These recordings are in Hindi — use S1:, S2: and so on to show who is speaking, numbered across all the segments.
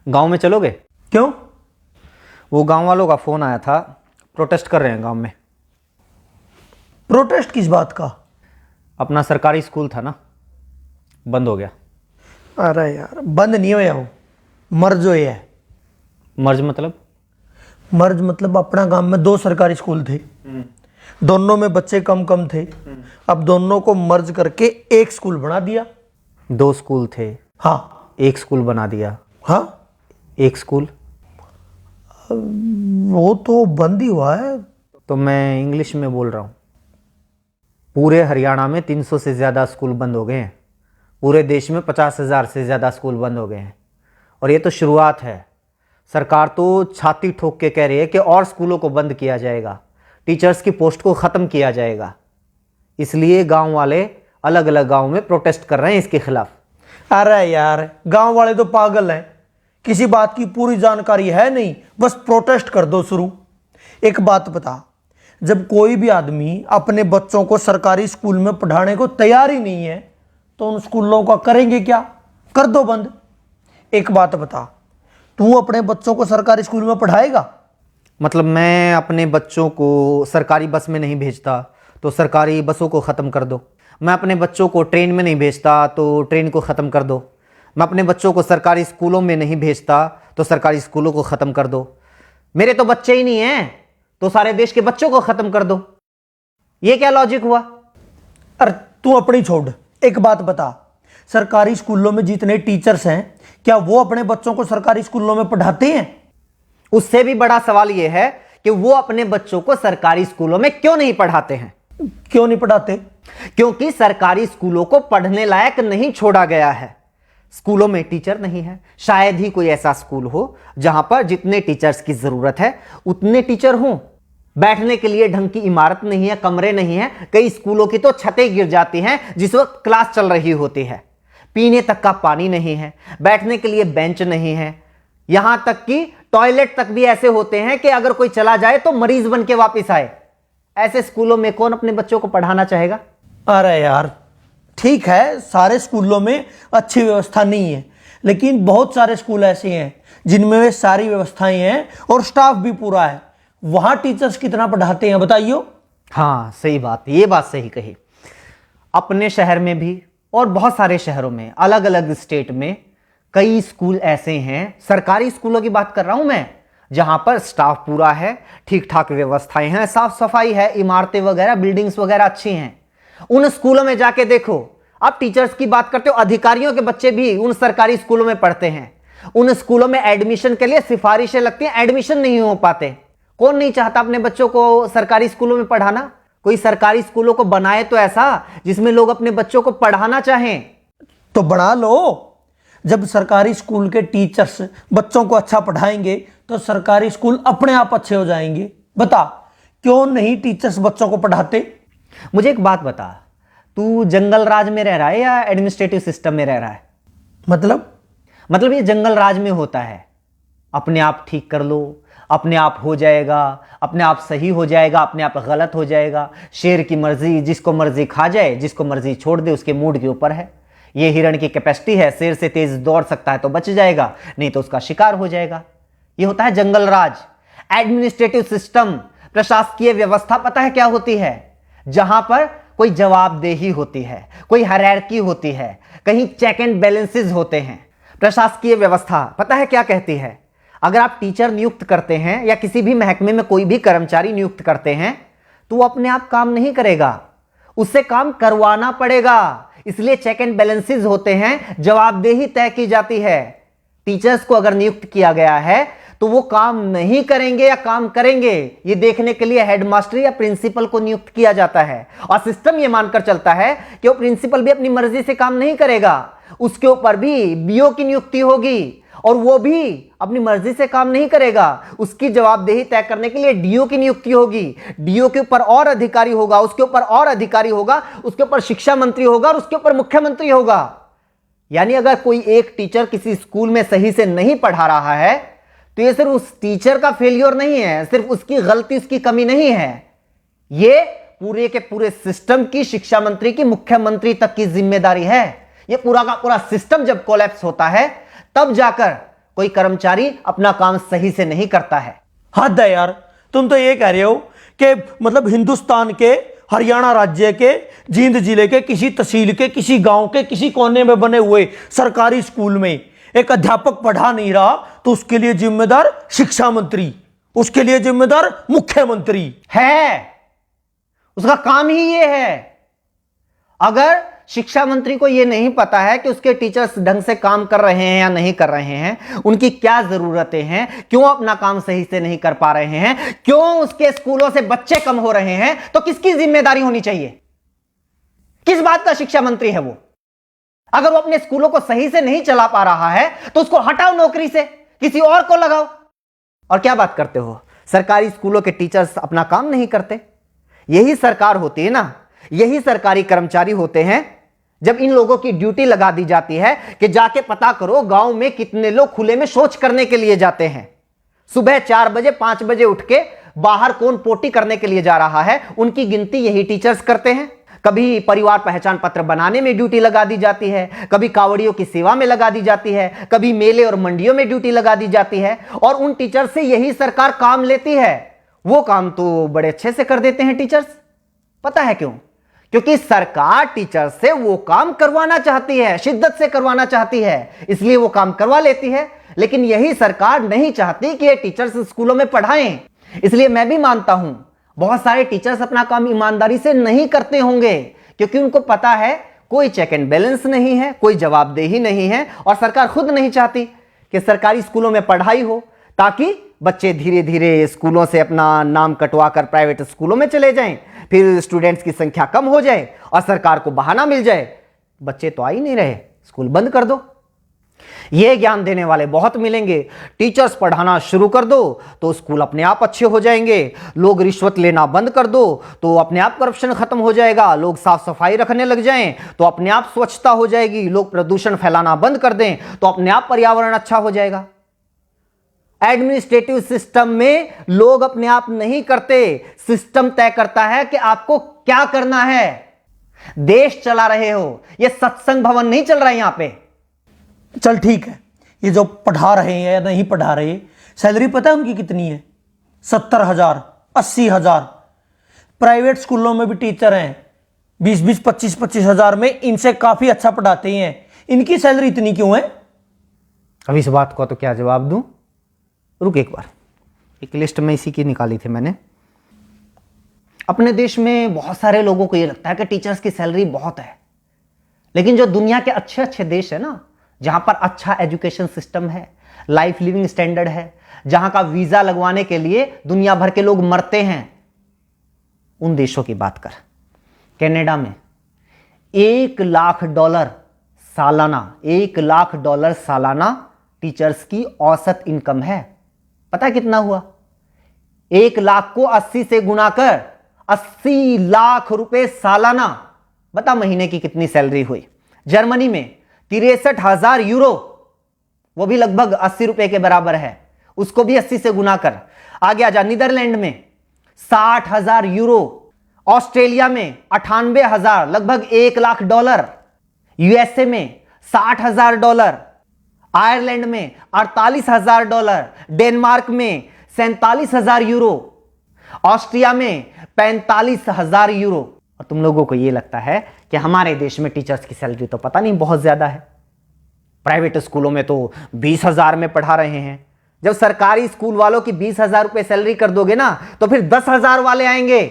S1: गांव में चलोगे?
S2: क्यों?
S1: वो गांव वालों का फोन आया था, प्रोटेस्ट कर रहे हैं गांव में।
S2: प्रोटेस्ट किस बात का?
S1: अपना सरकारी स्कूल था ना, बंद हो गया।
S2: अरे यार, बंद नहीं होया हो, मर्ज होया है।
S1: मर्ज मतलब?
S2: मर्ज मतलब अपना गांव में 2 सरकारी स्कूल थे, दोनों में बच्चे कम कम थे। अब दोनों को मर्ज करके एक स्कूल बना दिया।
S1: 2 स्कूल थे,
S2: हाँ।
S1: एक स्कूल बना दिया।
S2: हाँ,
S1: एक स्कूल
S2: वो तो बंद ही हुआ है।
S1: तो मैं इंग्लिश में बोल रहा हूँ। पूरे हरियाणा में 300 से ज़्यादा स्कूल बंद हो गए हैं। पूरे देश में 50,000 से ज़्यादा स्कूल बंद हो गए हैं। और ये तो शुरुआत है। सरकार तो छाती ठोक के कह रही है कि और स्कूलों को बंद किया जाएगा, टीचर्स की पोस्ट को ख़त्म किया जाएगा। इसलिए गांव वाले अलग अलग गांव में प्रोटेस्ट कर रहे हैं इसके खिलाफ।
S2: अरे यार, गांव वाले तो पागल हैं, किसी बात की पूरी जानकारी है नहीं, बस प्रोटेस्ट कर दो शुरू। एक बात बता, जब कोई भी आदमी अपने बच्चों को सरकारी स्कूल में पढ़ाने को तैयार ही नहीं है तो उन स्कूलों का करेंगे क्या? कर दो बंद। एक बात बता, तू अपने बच्चों को सरकारी स्कूल में पढ़ाएगा?
S1: मतलब मैं अपने बच्चों को सरकारी बस में नहीं भेजता तो सरकारी बसों को ख़त्म कर दो। मैं अपने बच्चों को ट्रेन में नहीं भेजता तो ट्रेन को ख़त्म कर दो। मैं अपने बच्चों को सरकारी स्कूलों में नहीं भेजता तो सरकारी स्कूलों को ख़त्म कर दो। मेरे तो बच्चे ही नहीं हैं तो सारे देश के बच्चों को ख़त्म कर दो। ये क्या लॉजिक हुआ?
S2: अरे तू अपनी छोड़, एक बात बता, सरकारी स्कूलों में जितने टीचर्स हैं क्या वो अपने बच्चों को सरकारी स्कूलों में पढ़ाते हैं?
S1: उससे भी बड़ा सवाल यह है कि वो अपने बच्चों को सरकारी स्कूलों में क्यों नहीं पढ़ाते हैं।
S2: क्यों नहीं पढ़ाते?
S1: क्योंकि सरकारी स्कूलों को पढ़ने लायक नहीं छोड़ा गया है। स्कूलों में टीचर नहीं है। शायद ही कोई ऐसा स्कूल हो जहां पर जितने टीचर्स की जरूरत है उतने टीचर हों। बैठने के लिए ढंग की इमारत नहीं है, कमरे नहीं है। कई स्कूलों की तो छतें गिर जाती हैं जिस वक्त क्लास चल रही होती है। पीने तक का पानी नहीं है, बैठने के लिए बेंच नहीं है। यहां तक कि टॉयलेट तक भी ऐसे होते हैं कि अगर कोई चला जाए तो मरीज बन के वापिस आए। ऐसे स्कूलों में कौन अपने बच्चों को पढ़ाना चाहेगा?
S2: अरे यार, ठीक है, सारे स्कूलों में अच्छी व्यवस्था नहीं है, लेकिन बहुत सारे स्कूल ऐसे हैं जिनमें वे सारी व्यवस्थाएं हैं और स्टाफ भी पूरा है। वहां टीचर्स कितना पढ़ाते हैं बताइए?
S1: हाँ, सही बात, ये बात सही कही। अपने शहर में भी और बहुत सारे शहरों में, अलग अलग स्टेट में कई स्कूल ऐसे हैं, सरकारी स्कूलों की बात कर रहा हूं मैं, जहां पर स्टाफ पूरा है, ठीक ठाक व्यवस्थाएं हैं, साफ सफाई है, इमारतें वगैरह, बिल्डिंग्स वगैरह अच्छी हैं। उन स्कूलों में जाके देखो। आप टीचर्स की बात करते हो, अधिकारियों के बच्चे भी उन सरकारी स्कूलों में पढ़ते हैं। उन स्कूलों में एडमिशन के लिए सिफारिशें लगती हैं, एडमिशन नहीं हो पाते। कौन नहीं चाहता अपने बच्चों को सरकारी स्कूलों में पढ़ाना? कोई सरकारी स्कूलों को बनाए तो ऐसा जिसमें लोग अपने बच्चों को पढ़ाना चाहें।
S2: तो बना लो। जब सरकारी स्कूल के टीचर्स बच्चों को अच्छा पढ़ाएंगे तो सरकारी स्कूल अपने आप अच्छे हो जाएंगे। बता, क्यों नहीं टीचर्स बच्चों को पढ़ाते?
S1: मुझे एक बात बता, तू जंगल राज में रह रहा है या एडमिनिस्ट्रेटिव सिस्टम में रह रहा है?
S2: मतलब
S1: ये जंगल राज में होता है। अपने आप ठीक कर लो, अपने आप हो जाएगा, अपने आप सही हो जाएगा, अपने आप गलत हो जाएगा। शेर की मर्जी, जिसको मर्जी खा जाए, जिसको मर्जी छोड़ दे, उसके मूड के ऊपर है। ये हिरण की कैपेसिटी है, शेर से तेज दौड़ सकता है तो बच जाएगा, नहीं तो उसका शिकार हो जाएगा। ये होता है जंगल राज। एडमिनिस्ट्रेटिव सिस्टम, प्रशासकीय व्यवस्था पता है क्या होती है? जहां पर कोई जवाबदेही होती है, कोई हायरार्की होती है, कहीं चेक एंड बैलेंसेस होते हैं। प्रशासकीय व्यवस्था पता है क्या कहती है? अगर आप टीचर नियुक्त करते हैं या किसी भी महकमे में कोई भी कर्मचारी नियुक्त करते हैं तो वो अपने आप काम नहीं करेगा, उससे काम करवाना पड़ेगा। इसलिए चेक एंड बैलेंसेस होते हैं, जवाबदेही तय की जाती है। टीचर्स को अगर नियुक्त किया गया है तो वो काम नहीं करेंगे या काम करेंगे, ये देखने के लिए हेडमास्टर या प्रिंसिपल को नियुक्त किया जाता है। और सिस्टम ये मानकर चलता है कि वो प्रिंसिपल भी अपनी मर्जी से काम नहीं करेगा, उसके ऊपर भी बीओ की नियुक्ति होगी और वो भी अपनी मर्जी से काम नहीं करेगा। उसकी जवाबदेही तय करने के लिए डीओ की नियुक्ति होगी। डीओ के ऊपर और अधिकारी होगा, उसके ऊपर और अधिकारी होगा, उसके ऊपर शिक्षा मंत्री होगा और उसके ऊपर मुख्यमंत्री होगा। यानी अगर कोई एक टीचर किसी स्कूल में सही से नहीं पढ़ा रहा है तो ये सिर्फ उस टीचर का फेलियर नहीं है, सिर्फ उसकी गलती, उसकी कमी नहीं है, ये पूरे के पूरे सिस्टम की, शिक्षा मंत्री की, मुख्यमंत्री तक की जिम्मेदारी है। ये पूरा का पूरा सिस्टम जब कोलैप्स होता है तब जाकर कोई कर्मचारी अपना काम सही से नहीं करता है।
S2: हद है यार, तुम तो ये कह रहे हो कि मतलब हिंदुस्तान के हरियाणा राज्य के जींद जिले के किसी तहसील के किसी गांव के किसी कोने में बने हुए सरकारी स्कूल में एक अध्यापक पढ़ा नहीं रहा तो उसके लिए जिम्मेदार शिक्षा मंत्री, उसके लिए जिम्मेदार मुख्यमंत्री
S1: है। उसका काम ही ये है। अगर शिक्षा मंत्री को यह नहीं पता है कि उसके टीचर्स ढंग से काम कर रहे हैं या नहीं कर रहे हैं, उनकी क्या जरूरतें हैं, क्यों अपना काम सही से नहीं कर पा रहे हैं, क्यों उसके स्कूलों से बच्चे कम हो रहे हैं, तो किसकी जिम्मेदारी होनी चाहिए? किस बात का शिक्षा मंत्री है वो? अगर वो अपने स्कूलों को सही से नहीं चला पा रहा है तो उसको हटाओ नौकरी से, किसी और को लगाओ। और क्या बात करते हो, सरकारी स्कूलों के टीचर्स अपना काम नहीं करते? यही सरकार होती है ना, यही सरकारी कर्मचारी होते हैं जब इन लोगों की ड्यूटी लगा दी जाती है कि जाके पता करो गांव में कितने लोग खुले में शौच करने के लिए जाते हैं। सुबह 4 बजे 5 बजे उठ के बाहर कौन पोटी करने के लिए जा रहा है, उनकी गिनती यही टीचर्स करते हैं। कभी परिवार पहचान पत्र बनाने में ड्यूटी लगा दी जाती है, कभी कावड़ियों की सेवा में लगा दी जाती है, कभी मेले और मंडियों में ड्यूटी लगा दी जाती है, और उन टीचर से यही सरकार काम लेती है। वो काम तो बड़े अच्छे से कर देते हैं टीचर्स। पता है क्यों? क्योंकि सरकार टीचर से वो काम करवाना चाहती है, शिद्दत से करवाना चाहती है, इसलिए वो काम करवा लेती है। लेकिन यही सरकार नहीं चाहती कि ये टीचर्स स्कूलों में पढ़ाएं। इसलिए मैं भी मानता हूं बहुत सारे टीचर्स अपना काम ईमानदारी से नहीं करते होंगे, क्योंकि उनको पता है कोई चेक एंड बैलेंस नहीं है, कोई जवाबदेही नहीं है, और सरकार खुद नहीं चाहती कि सरकारी स्कूलों में पढ़ाई हो, ताकि बच्चे धीरे धीरे स्कूलों से अपना नाम कटवा कर प्राइवेट स्कूलों में चले जाएं, फिर स्टूडेंट्स की संख्या कम हो जाए और सरकार को बहाना मिल जाए, बच्चे तो आ ही नहीं रहे, स्कूल बंद कर दो। ये ज्ञान देने वाले बहुत मिलेंगे। टीचर्स पढ़ाना शुरू कर दो तो स्कूल अपने आप अच्छे हो जाएंगे। लोग रिश्वत लेना बंद कर दो तो अपने आप करप्शन खत्म हो जाएगा। लोग साफ सफाई रखने लग जाएं तो अपने आप स्वच्छता हो जाएगी। लोग प्रदूषण फैलाना बंद कर दें तो अपने आप पर्यावरण अच्छा हो जाएगा। एडमिनिस्ट्रेटिव सिस्टम में लोग अपने आप नहीं करते, सिस्टम तय करता है कि आपको क्या करना है। देश चला रहे हो, यह सत्संग भवन नहीं चल रहा है यहां पे।
S2: चल ठीक है, ये जो पढ़ा रहे हैं या नहीं पढ़ा रहे, सैलरी पता है उनकी कितनी है? 70,000, 80,000। प्राइवेट स्कूलों में भी टीचर हैं 20-20, 25-25 हजार में, इनसे काफी अच्छा पढ़ाते हैं। इनकी सैलरी इतनी क्यों है?
S1: अब इस बात को तो क्या जवाब दूं? रुक एक बार, एक लिस्ट में इसी की निकाली थी मैंने। अपने देश में बहुत सारे लोगों को यह लगता है कि टीचर्स की सैलरी बहुत है, लेकिन जो दुनिया के अच्छे अच्छे देश है ना, जहां पर अच्छा एजुकेशन सिस्टम है, लाइफ लिविंग स्टैंडर्ड है, जहां का वीजा लगवाने के लिए दुनिया भर के लोग मरते हैं, उन देशों की बात कर। कनाडा में $1,00,000 सालाना, $1,00,000 सालाना टीचर्स की औसत इनकम है। पता है कितना हुआ? 1,00,000 को 80 से गुना कर 80 लाख रुपए सालाना। बता महीने की कितनी सैलरी हुई? जर्मनी में 63,000 यूरो, वो भी लगभग 80 रुपए के बराबर है, उसको भी 80 से गुना कर। आगे आजा, नीदरलैंड में 60,000 यूरो, ऑस्ट्रेलिया में 98,000, लगभग $1,00,000, यूएसए में $60,000, आयरलैंड में $48,000, डेनमार्क में 47,000 यूरो, ऑस्ट्रिया में 45,000 यूरो। और तुम लोगों को यह लगता है कि हमारे देश में टीचर्स की सैलरी तो पता नहीं बहुत ज्यादा है। प्राइवेट स्कूलों में तो 20,000 में पढ़ा रहे हैं। जब सरकारी स्कूल वालों की 20,000 रुपए सैलरी कर दोगे ना, तो फिर 10,000 वाले आएंगे,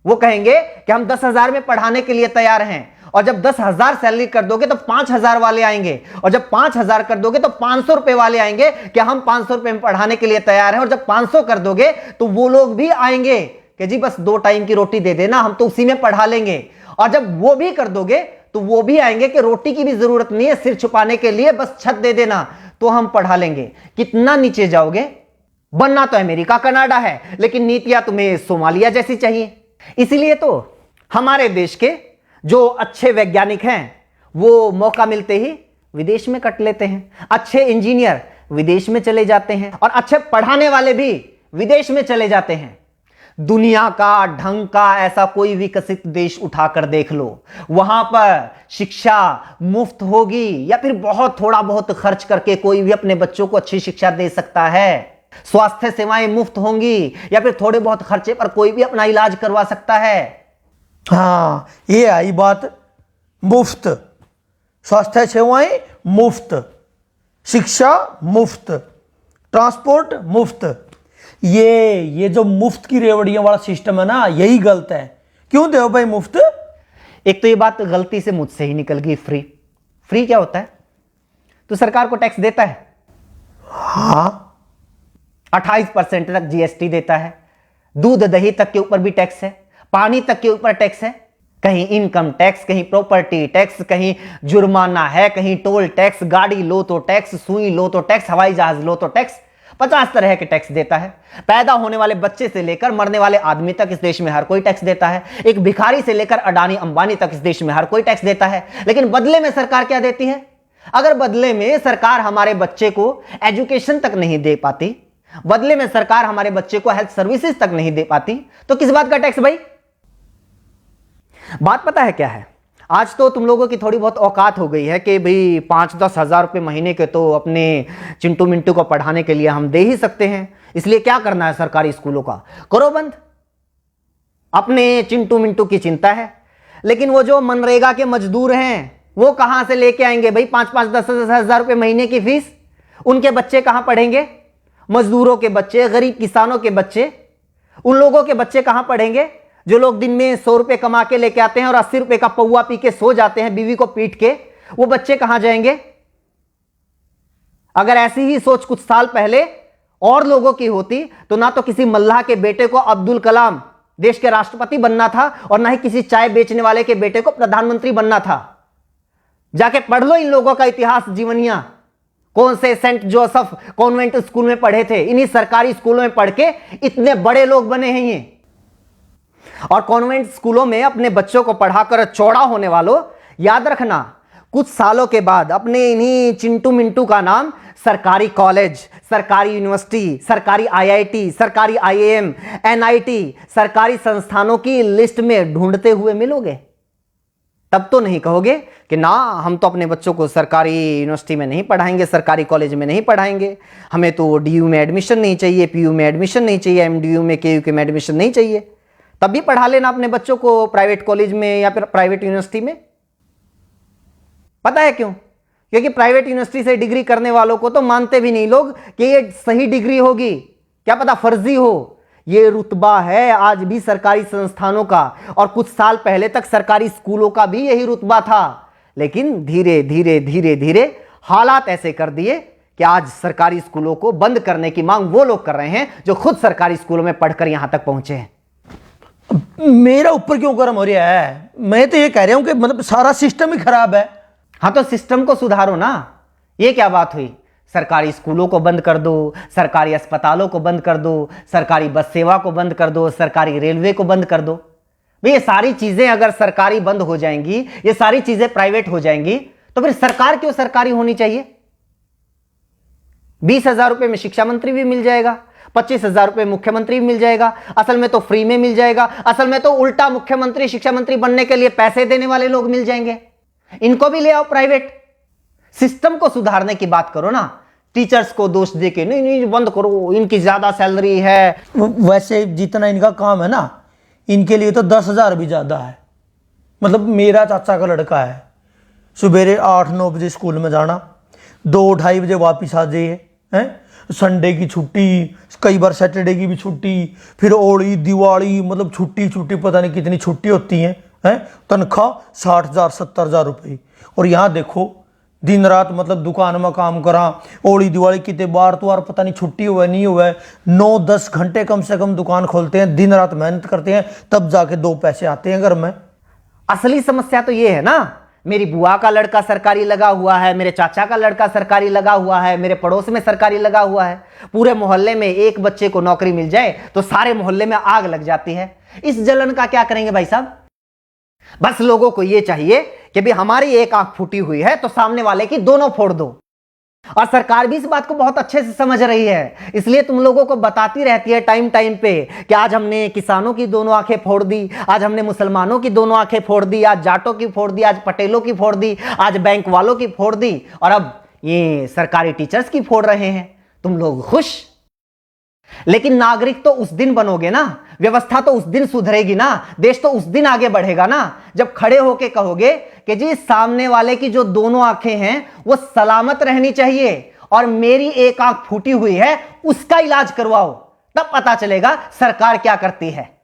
S1: वो कहेंगे कि हम 10,000 में पढ़ाने के लिए तैयार हैं। और जब 10,000 सैलरी कर दोगे तो 5,000 वाले आएंगे, और जब 5,000 कर दोगे तो 500 रुपए वाले आएंगे कि हम 500 रुपए में पढ़ाने के लिए तैयार हैं। और जब 500 कर दोगे तो वो लोग भी आएंगे कि जी बस 2 टाइम की रोटी दे देना, हम तो उसी में पढ़ा लेंगे। और जब वो भी कर दोगे तो वो भी आएंगे कि रोटी की भी जरूरत नहीं है, सिर छुपाने के लिए बस छत दे देना तो हम पढ़ा लेंगे। कितना नीचे जाओगे? बनना तो अमेरिका कनाडा है, लेकिन नीतियां तुम्हें सोमालिया जैसी चाहिए। इसीलिए तो हमारे देश के जो अच्छे वैज्ञानिक हैं वो मौका मिलते ही विदेश में कट लेते हैं। अच्छे इंजीनियर विदेश में चले जाते हैं और अच्छे पढ़ाने वाले भी विदेश में चले जाते हैं। दुनिया का ढंग का ऐसा कोई विकसित देश उठाकर देख लो, वहां पर शिक्षा मुफ्त होगी या फिर बहुत थोड़ा बहुत खर्च करके कोई भी अपने बच्चों को अच्छी शिक्षा दे सकता है। स्वास्थ्य सेवाएं मुफ्त होंगी या फिर थोड़े बहुत खर्चे पर कोई भी अपना इलाज करवा सकता है।
S2: हाँ, ये आई बात, मुफ्त स्वास्थ्य सेवाएं मुफ्त, शिक्षा मुफ्त, ट्रांसपोर्ट मुफ्त। ये जो मुफ्त की रेवड़ियों वाला सिस्टम है ना, यही गलत है। क्यों दे भाई मुफ्त?
S1: एक तो ये बात गलती से मुझसे ही निकल गई, फ्री। फ्री क्या होता है? तो सरकार को टैक्स देता है,
S2: हाँ
S1: 28% तक जीएसटी देता है, दूध दही तक के ऊपर भी टैक्स है, पानी तक के ऊपर टैक्स है, कहीं इनकम टैक्स, कहीं प्रॉपर्टी टैक्स, कहीं जुर्माना है, कहीं टोल टैक्स, गाड़ी लो तो टैक्स, सुई लो तो टैक्स, हवाई जहाज लो तो टैक्स, 50 तरह के टैक्स देता है। पैदा होने वाले बच्चे से लेकर मरने वाले आदमी तक इस देश में हर कोई टैक्स देता है। एक भिखारी से लेकर अडानी अंबानी तक इस देश में हर कोई टैक्स देता है। लेकिन बदले में सरकार क्या देती है? अगर बदले में सरकार हमारे बच्चे को एजुकेशन तक नहीं दे पाती, बदले में सरकार हमारे बच्चे को हेल्थ सर्विसेज तक नहीं दे पाती, तो किस बात का टैक्स भाई? बात पता है क्या है? आज तो तुम लोगों की थोड़ी बहुत औकात हो गई है कि भाई 5-10 हजार रुपये महीने के तो अपने चिंटू मिंटू को पढ़ाने के लिए हम दे ही सकते हैं, इसलिए क्या करना है सरकारी स्कूलों का, करो बंद। अपने चिंटू मिंटू की चिंता है, लेकिन वो जो मनरेगा के मजदूर हैं वो कहां से लेके आएंगे भाई 5-5, 10-10 हजार रुपये महीने की फीस? उनके बच्चे कहां पढ़ेंगे? मजदूरों के बच्चे, गरीब किसानों के बच्चे, उन लोगों के बच्चे कहां पढ़ेंगे जो लोग दिन में 100 रुपए कमा के लेके आते हैं और 80 रुपए का पौवा पी के सो जाते हैं बीवी को पीट के? वो बच्चे कहां जाएंगे? अगर ऐसी ही सोच कुछ साल पहले और लोगों की होती तो ना तो किसी मल्लाह के बेटे को अब्दुल कलाम देश के राष्ट्रपति बनना था और ना ही किसी चाय बेचने वाले के बेटे को प्रधानमंत्री बनना था। जाके पढ़ लो इन लोगों का इतिहास, जीवनियां। कौन से सेंट जोसेफ कॉन्वेंट स्कूल में पढ़े थे, इन्हीं सरकारी स्कूलों में पढ़ के इतने बड़े लोग बने हैं ये। और कॉन्वेंट स्कूलों में अपने बच्चों को पढ़ाकर चौड़ा होने वालों, याद रखना कुछ सालों के बाद अपने इन्हीं चिंटू मिंटू का नाम सरकारी कॉलेज, सरकारी यूनिवर्सिटी, सरकारी आईआईटी, सरकारी आईएएम, एनआईटी, सरकारी संस्थानों की लिस्ट में ढूंढते हुए मिलोगे। तब तो नहीं कहोगे कि ना हम तो अपने बच्चों को सरकारी यूनिवर्सिटी में नहीं पढ़ाएंगे, सरकारी कॉलेज में नहीं पढ़ाएंगे, हमें तो डीयू में एडमिशन नहीं चाहिए, पीयू में एडमिशन नहीं चाहिए, एमडीयू में केयू में एडमिशन नहीं चाहिए। तब भी पढ़ा लेना अपने बच्चों को प्राइवेट कॉलेज में या फिर प्राइवेट यूनिवर्सिटी में। पता है क्यों? क्योंकि प्राइवेट यूनिवर्सिटी से डिग्री करने वालों को तो मानते भी नहीं लोग कि ये सही डिग्री होगी, क्या पता फर्जी हो। ये रुतबा है आज भी सरकारी संस्थानों का, और कुछ साल पहले तक सरकारी स्कूलों का भी यही रुतबा था। लेकिन धीरे धीरे धीरे धीरे हालात ऐसे कर दिए कि आज सरकारी स्कूलों को बंद करने की मांग वो लोग कर रहे हैं जो खुद सरकारी स्कूलों में पढ़कर यहां तक पहुंचे हैं।
S2: मेरा ऊपर क्यों गर्म हो रहा है? मैं तो ये कह रहा हूं कि मतलब सारा सिस्टम ही खराब है।
S1: हाँ तो सिस्टम को सुधारो ना। ये क्या बात हुई? सरकारी स्कूलों को बंद कर दो, सरकारी अस्पतालों को बंद कर दो, सरकारी बस सेवा को बंद कर दो, सरकारी रेलवे को बंद कर दो। भाई ये सारी चीजें अगर सरकारी बंद हो जाएंगी, ये सारी चीजें प्राइवेट हो जाएंगी, तो फिर सरकार क्यों सरकारी होनी चाहिए? 20,000 रुपए में शिक्षा मंत्री भी मिल जाएगा, 25,000 रुपए मुख्यमंत्री भी मिल जाएगा। असल में तो फ्री में मिल जाएगा, असल में तो उल्टा मुख्यमंत्री शिक्षा मंत्री बनने के लिए पैसे देने वाले लोग मिल जाएंगे। इनको भी ले आओ प्राइवेट। सिस्टम को सुधारने की बात करो ना, टीचर्स को दोष देके नहीं नहीं बंद करो, इनकी ज्यादा सैलरी है।
S2: वैसे जितना इनका काम है ना, इनके लिए तो 10,000 भी ज्यादा है। मतलब मेरा चाचा का लड़का है, सुबेरे 8-9 बजे स्कूल में जाना, 2-2:30 बजे वापिस आ जाइए हैं, संडे की छुट्टी, कई बार सैटरडे की भी छुट्टी, फिर होली दिवाली, मतलब छुट्टी पता नहीं कितनी छुट्टी होती हैं। तनख्वाह 60,000 70,000 रुपये। और यहाँ देखो दिन रात मतलब दुकान में काम करा, होली दिवाली कितने बार तो यार पता नहीं छुट्टी हुआ नहीं हुआ, 9-10 घंटे कम से कम दुकान खोलते हैं, दिन रात मेहनत करते हैं, तब जाके 2 पैसे आते हैं घर में।
S1: असली समस्या तो ये है ना, मेरी बुआ का लड़का सरकारी लगा हुआ है, मेरे चाचा का लड़का सरकारी लगा हुआ है, मेरे पड़ोस में सरकारी लगा हुआ है। पूरे मोहल्ले में एक बच्चे को नौकरी मिल जाए तो सारे मोहल्ले में आग लग जाती है। इस जलन का क्या करेंगे भाई साहब? बस लोगों को यह चाहिए कि भी हमारी एक आंख फूटी हुई है तो सामने वाले की दोनों फोड़ दो। और सरकार भी इस बात को बहुत अच्छे से समझ रही है, इसलिए तुम लोगों को बताती रहती है टाइम टाइम पे कि आज हमने किसानों की दोनों आंखें फोड़ दी, आज हमने मुसलमानों की दोनों आंखें फोड़ दी, आज जाटों की फोड़ दी, आज पटेलों की फोड़ दी, आज बैंक वालों की फोड़ दी, और अब ये सरकारी टीचर्स की फोड़ रहे हैं। तुम लोग खुश? लेकिन नागरिक तो उस दिन बनोगे ना, व्यवस्था तो उस दिन सुधरेगी ना, देश तो उस दिन आगे बढ़ेगा ना, जब खड़े होके कहोगे कि जी सामने वाले की जो दोनों आंखें हैं वो सलामत रहनी चाहिए और मेरी एक आंख फूटी हुई है उसका इलाज करवाओ। तब पता चलेगा सरकार क्या करती है।